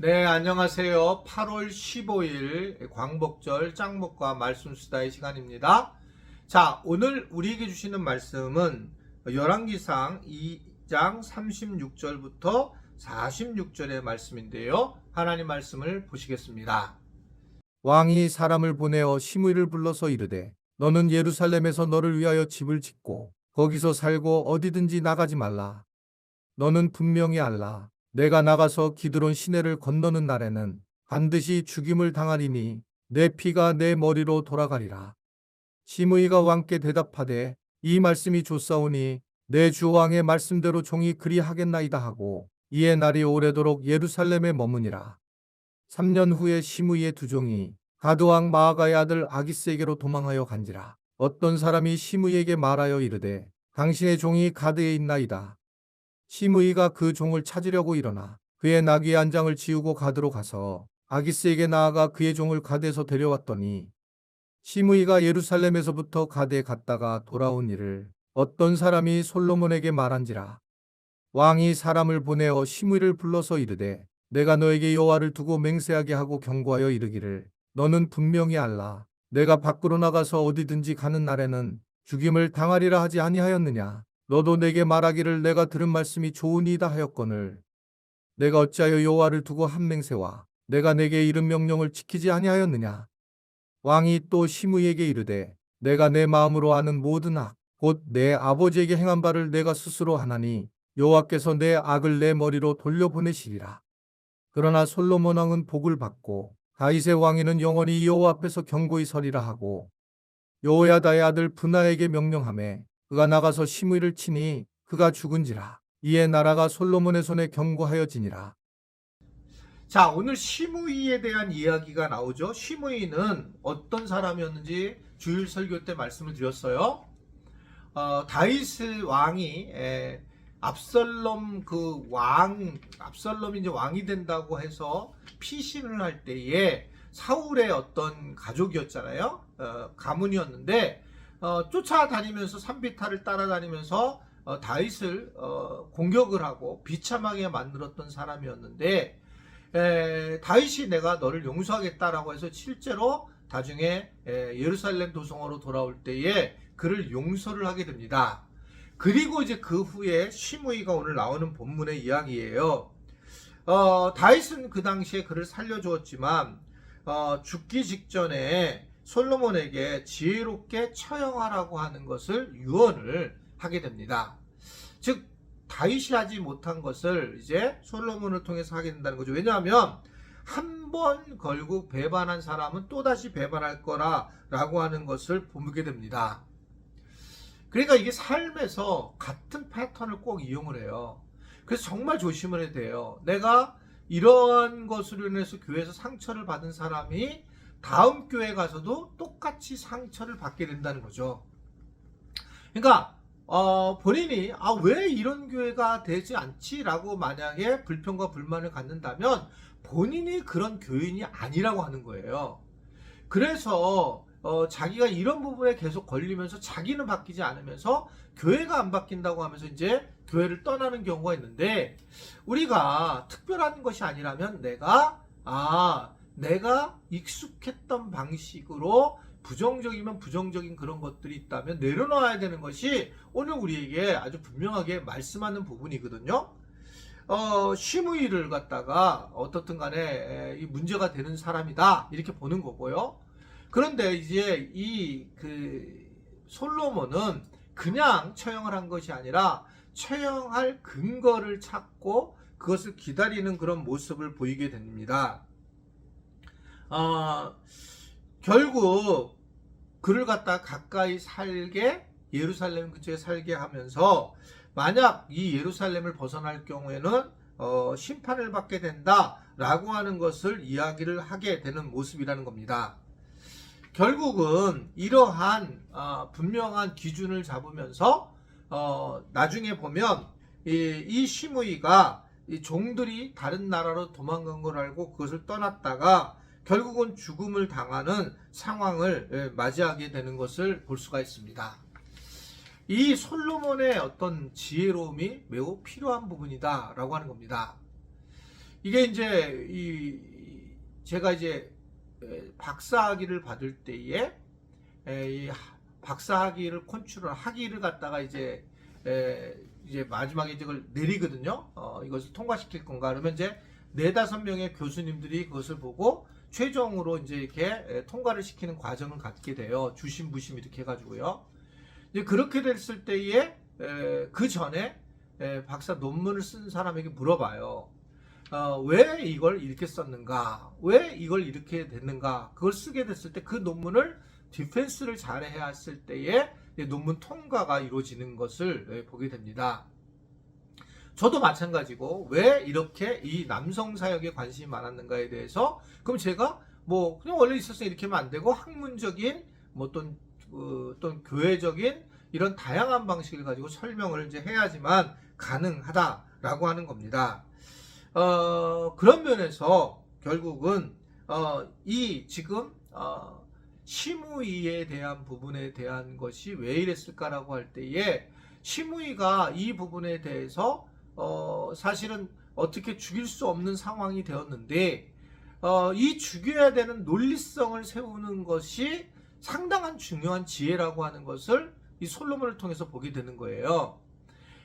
네, 안녕하세요. 8월 15일 광복절 짱목과 말씀 수다의 시간입니다. 자, 오늘 우리에게 주시는 말씀은 열왕기상 2장 36절부터 46절의 말씀인데요. 하나님 말씀을 보시겠습니다. 왕이 사람을 보내어 시므이를 불러서 이르되 너는 예루살렘에서 너를 위하여 집을 짓고 거기서 살고 어디든지 나가지 말라. 너는 분명히 알라. 내가 나가서 기드론 시내를 건너는 날에는 반드시 죽임을 당하리니 내 피가 내 머리로 돌아가리라. 시므이가 왕께 대답하되 이 말씀이 좋사오니 내 주 왕의 말씀대로 종이 그리하겠나이다 하고 이에 날이 오래도록 예루살렘에 머무니라. 3년 후에 시므이의 두 종이 가드왕 마아가의 아들 아기스에게로 도망하여 간지라. 어떤 사람이 시므이에게 말하여 이르되 당신의 종이 가드에 있나이다. 시므이가 그 종을 찾으려고 일어나 그의 나귀의 안장을 지우고 가드로 가서 아기스에게 나아가 그의 종을 가드에서 데려왔더니 시므이가 예루살렘에서부터 가드에 갔다가 돌아온 일을 어떤 사람이 솔로몬에게 말한지라. 왕이 사람을 보내어 시므이를 불러서 이르되 내가 너에게 여호와를 두고 맹세하게 하고 경고하여 이르기를 너는 분명히 알라. 내가 밖으로 나가서 어디든지 가는 날에는 죽임을 당하리라 하지 아니하였느냐. 너도 내게 말하기를 내가 들은 말씀이 좋으니이다 하였거늘 내가 어찌하여 여호와를 두고 한 맹세와 내가 내게 이른 명령을 지키지 아니하였느냐. 왕이 또 시므이에게 이르되 내가 내 마음으로 아는 모든 악 곧 내 아버지에게 행한 바를 내가 스스로 하나니 여호와께서 내 악을 내 머리로 돌려보내시리라. 그러나 솔로몬 왕은 복을 받고 다윗의 왕위는 영원히 여호와 앞에서 경고히 서리라 하고 여호야다의 아들 브나에게 명령하매 그가 나가서 시므이를 치니 그가 죽은지라. 이에 나라가 솔로몬의 손에 경고하여지니라. 자, 오늘 시므이에 대한 이야기가 나오죠. 시므이는 어떤 사람이었는지 주일 설교 때 말씀을 드렸어요. 다윗 왕이 압살롬 압살롬이 이제 왕이 된다고 해서 피신을 할 때에 사울의 어떤 가족이었잖아요. 가문이었는데 쫓아다니면서 산비탈을 따라다니면서 다윗을 공격을 하고 비참하게 만들었던 사람이었는데 다윗이 내가 너를 용서하겠다라고 해서 실제로 나중에 예루살렘 도성으로 돌아올 때에 그를 용서를 하게 됩니다. 그리고 이제 그 후에 시므이가 오늘 나오는 본문의 이야기예요. 다윗은 그 당시에 그를 살려주었지만 죽기 직전에 솔로몬에게 지혜롭게 처형하라고 하는 것을 유언을 하게 됩니다. 즉 다윗이 하지 못한 것을 이제 솔로몬을 통해서 하게 된다는 거죠. 왜냐하면 한 번 결국 배반한 사람은 또다시 배반할 거라고 하는 것을 보게 됩니다. 그러니까 이게 삶에서 같은 패턴을 꼭 이용을 해요. 그래서 정말 조심을 해야 돼요. 내가 이러한 것으로 인해서 교회에서 상처를 받은 사람이 다음 교회 가서도 똑같이 상처를 받게 된다는 거죠. 그러니까 본인이 왜 이런 교회가 되지 않지라고 만약에 불평과 불만을 갖는다면 본인이 그런 교인이 아니라고 하는 거예요. 그래서 자기가 이런 부분에 계속 걸리면서 자기는 바뀌지 않으면서 교회가 안 바뀐다고 하면서 이제 교회를 떠나는 경우가 있는데, 우리가 특별한 것이 아니라면 내가 익숙했던 방식으로 부정적이면 부정적인 그런 것들이 있다면 내려놔야 되는 것이 오늘 우리에게 아주 분명하게 말씀하는 부분이거든요. 시므이를 갖다가 어떻든 간에 이 문제가 되는 사람이다 이렇게 보는 거고요. 그런데 이제 솔로몬은 그냥 처형을 한 것이 아니라 처형할 근거를 찾고 그것을 기다리는 그런 모습을 보이게 됩니다. 결국 그를 갖다 가까이 살게, 예루살렘 근처에 살게 하면서 만약 이 예루살렘을 벗어날 경우에는 심판을 받게 된다라고 하는 것을 이야기를 하게 되는 모습이라는 겁니다. 결국은 이러한 분명한 기준을 잡으면서 나중에 보면 이 시므이가 이 종들이 다른 나라로 도망간 걸 알고 그것을 떠났다가 결국은 죽음을 당하는 상황을 맞이하게 되는 것을 볼 수가 있습니다. 이 솔로몬의 어떤 지혜로움이 매우 필요한 부분이다 라고 하는 겁니다. 이게 이제 제가 이제 박사학위를 받을 때에 이 박사학위를 학위를 갖다가 이제 마지막에 이걸 내리거든요. 이것을 통과시킬 건가 그러면 이제 4-5명의 교수님들이 그것을 보고 최종으로 이제 이렇게 통과를 시키는 과정을 갖게 돼요. 주심부심 이렇게 해가지고요. 이제 그렇게 됐을 때에 그 전에 박사 논문을 쓴 사람에게 물어봐요. 왜 이걸 이렇게 썼는가? 왜 이걸 이렇게 됐는가? 그걸 쓰게 됐을 때 그 논문을 디펜스를 잘 해왔을 때에 논문 통과가 이루어지는 것을 보게 됩니다. 저도 마찬가지고 왜 이렇게 이 남성 사역에 관심이 많았는가에 대해서 그럼 제가 뭐 그냥 원래 있었으니 이렇게 하면 안 되고 학문적인 뭐 어떤 교회적인 이런 다양한 방식을 가지고 설명을 이제 해야지만 가능하다라고 하는 겁니다. 그런 면에서 결국은 이 지금 심우위에 대한 부분에 대한 것이 왜 이랬을까라고 할 때에 심우위가 이 부분에 대해서 사실은 어떻게 죽일 수 없는 상황이 되었는데 이 죽여야 되는 논리성을 세우는 것이 상당한 중요한 지혜라고 하는 것을 이 솔로몬을 통해서 보게 되는 거예요.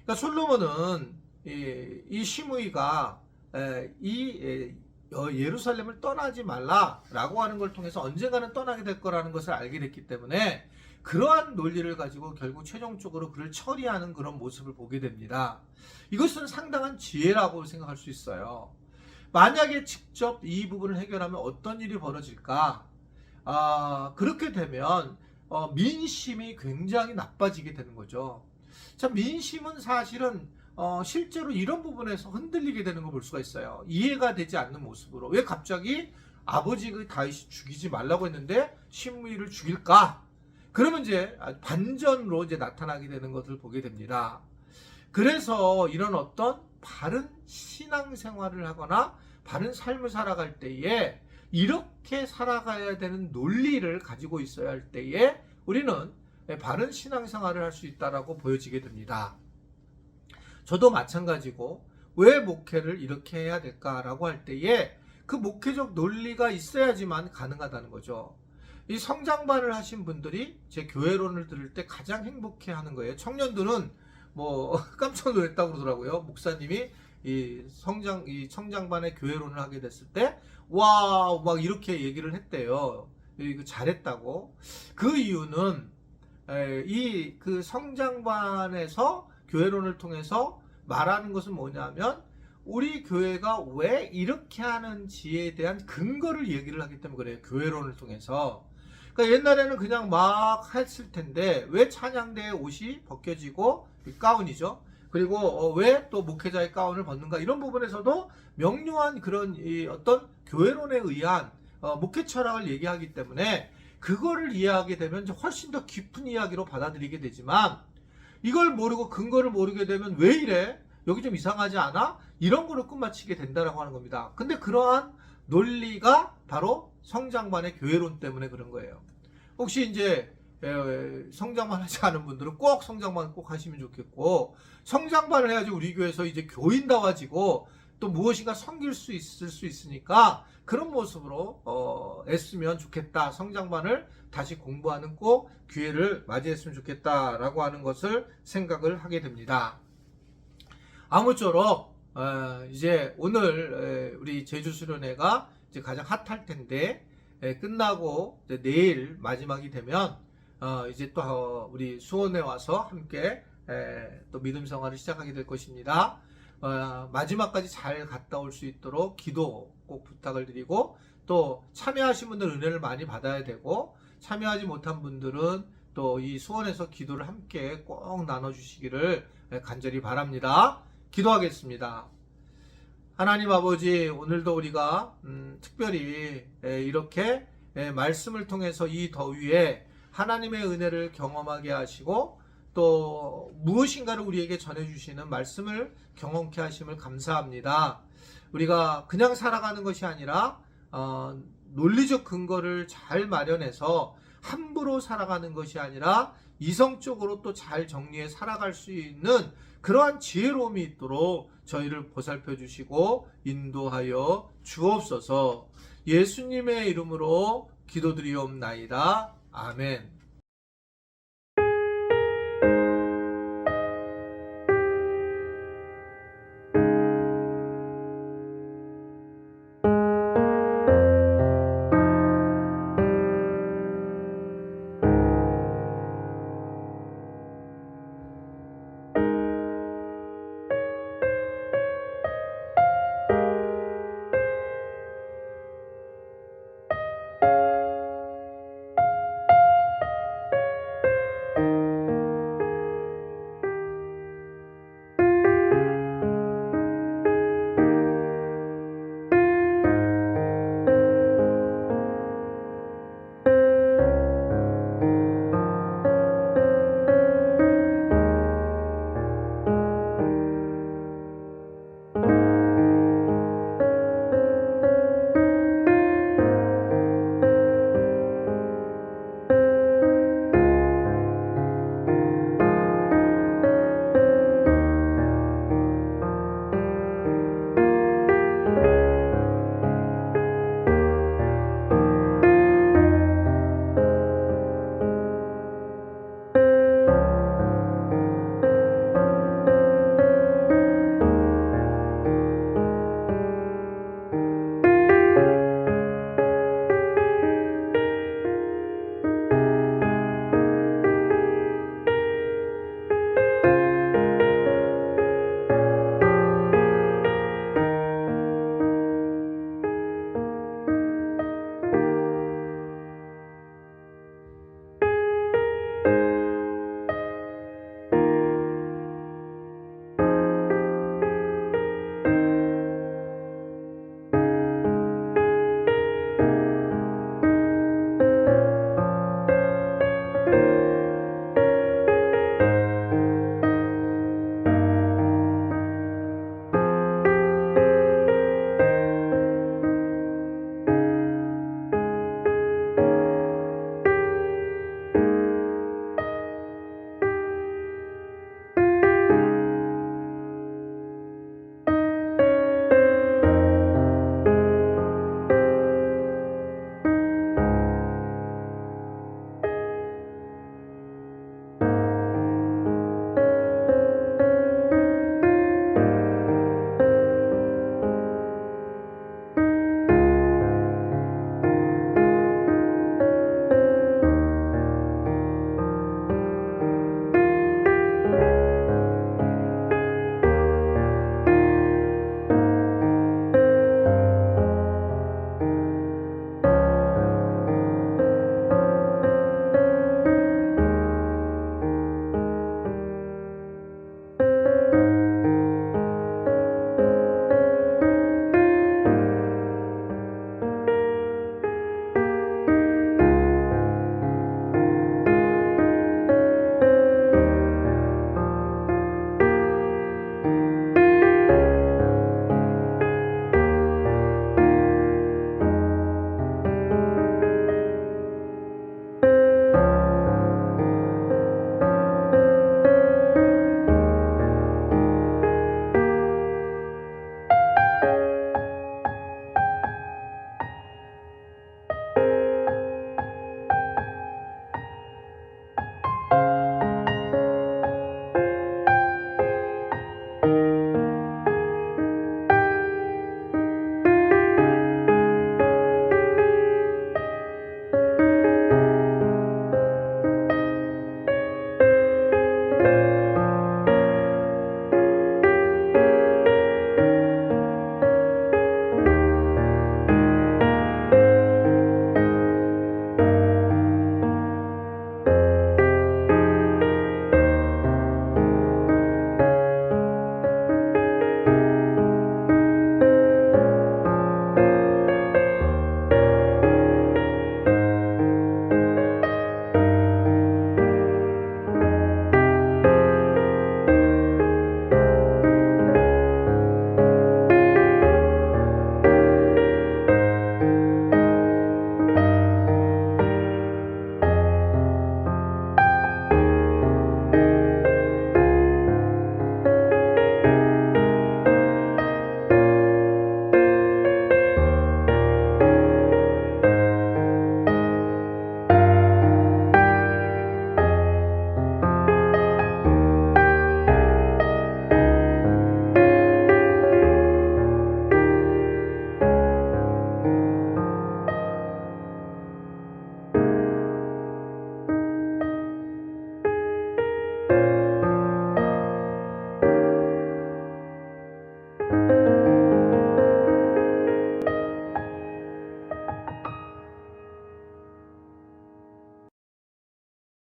그러니까 솔로몬은 이 심우위가 예루살렘을 떠나지 말라라고 하는 걸 통해서 언젠가는 떠나게 될 거라는 것을 알게 됐기 때문에 그러한 논리를 가지고 결국 최종적으로 그를 처리하는 그런 모습을 보게 됩니다. 이것은 상당한 지혜라고 생각할 수 있어요. 만약에 직접 이 부분을 해결하면 어떤 일이 벌어질까? 그렇게 되면 민심이 굉장히 나빠지게 되는 거죠. 자, 민심은 사실은 실제로 이런 부분에서 흔들리게 되는 걸 볼 수가 있어요. 이해가 되지 않는 모습으로. 왜 갑자기 아버지 다윗이 죽이지 말라고 했는데 심우위를 죽일까? 그러면 이제 반전으로 이제 나타나게 되는 것을 보게 됩니다. 그래서 이런 어떤 바른 신앙생활을 하거나 바른 삶을 살아갈 때에 이렇게 살아가야 되는 논리를 가지고 있어야 할 때에 우리는 바른 신앙생활을 할 수 있다라고 보여지게 됩니다. 저도 마찬가지고 왜 목회를 이렇게 해야 될까라고 할 때에 그 목회적 논리가 있어야지만 가능하다는 거죠. 이 성장반을 하신 분들이 제 교회론을 들을 때 가장 행복해하는 거예요. 청년들은 뭐 깜짝 놀랐다고 그러더라고요. 목사님이 이 성장반의 교회론을 하게 됐을 때 와, 막 이렇게 얘기를 했대요. 이거 잘했다고. 그 이유는 그 성장반에서 교회론을 통해서 말하는 것은 뭐냐면 우리 교회가 왜 이렇게 하는지에 대한 근거를 얘기를 하기 때문에 그래요. 교회론을 통해서. 그러니까 옛날에는 그냥 막 했을 텐데 왜 찬양대의 옷이 벗겨지고 가운이죠. 그리고 왜 또 목회자의 가운을 벗는가 이런 부분에서도 명료한 그런 어떤 교회론에 의한 목회 철학을 얘기하기 때문에 그거를 이해하게 되면 훨씬 더 깊은 이야기로 받아들이게 되지만 이걸 모르고 근거를 모르게 되면 왜 이래? 여기 좀 이상하지 않아? 이런 거로 끝마치게 된다라고 하는 겁니다. 근데 그러한 논리가 바로 성장반의 교회론 때문에 그런 거예요. 혹시 이제 성장반 하지 않은 분들은 꼭 성장반 꼭 하시면 좋겠고 성장반을 해야지 우리 교회에서 이제 교인다워지고 또 무엇인가 섬길 수 있을 수 있으니까 그런 모습으로 애쓰면 좋겠다. 성장반을 다시 공부하는 꼭 기회를 맞이했으면 좋겠다라고 하는 것을 생각을 하게 됩니다. 아무쪼록 이제 오늘 우리 제주수련회가 이제 가장 핫할 텐데 끝나고 이제 내일 마지막이 되면 이제 또 우리 수원에 와서 함께 또 믿음 생활을 시작하게 될 것입니다. 마지막까지 잘 갔다 올 수 있도록 기도 꼭 부탁을 드리고 또 참여하신 분들 은혜를 많이 받아야 되고 참여하지 못한 분들은 또 이 수원에서 기도를 함께 꼭 나눠주시기를 간절히 바랍니다. 기도하겠습니다. 하나님 아버지, 오늘도 우리가 특별히 이렇게 말씀을 통해서 이 더위에 하나님의 은혜를 경험하게 하시고 또 무엇인가를 우리에게 전해주시는 말씀을 경험케 하심을 감사합니다. 우리가 그냥 살아가는 것이 아니라 논리적 근거를 잘 마련해서 함부로 살아가는 것이 아니라 이성적으로 또 잘 정리해 살아갈 수 있는 그러한 지혜로움이 있도록 저희를 보살펴 주시고 인도하여 주옵소서. 예수님의 이름으로 기도드리옵나이다. 아멘.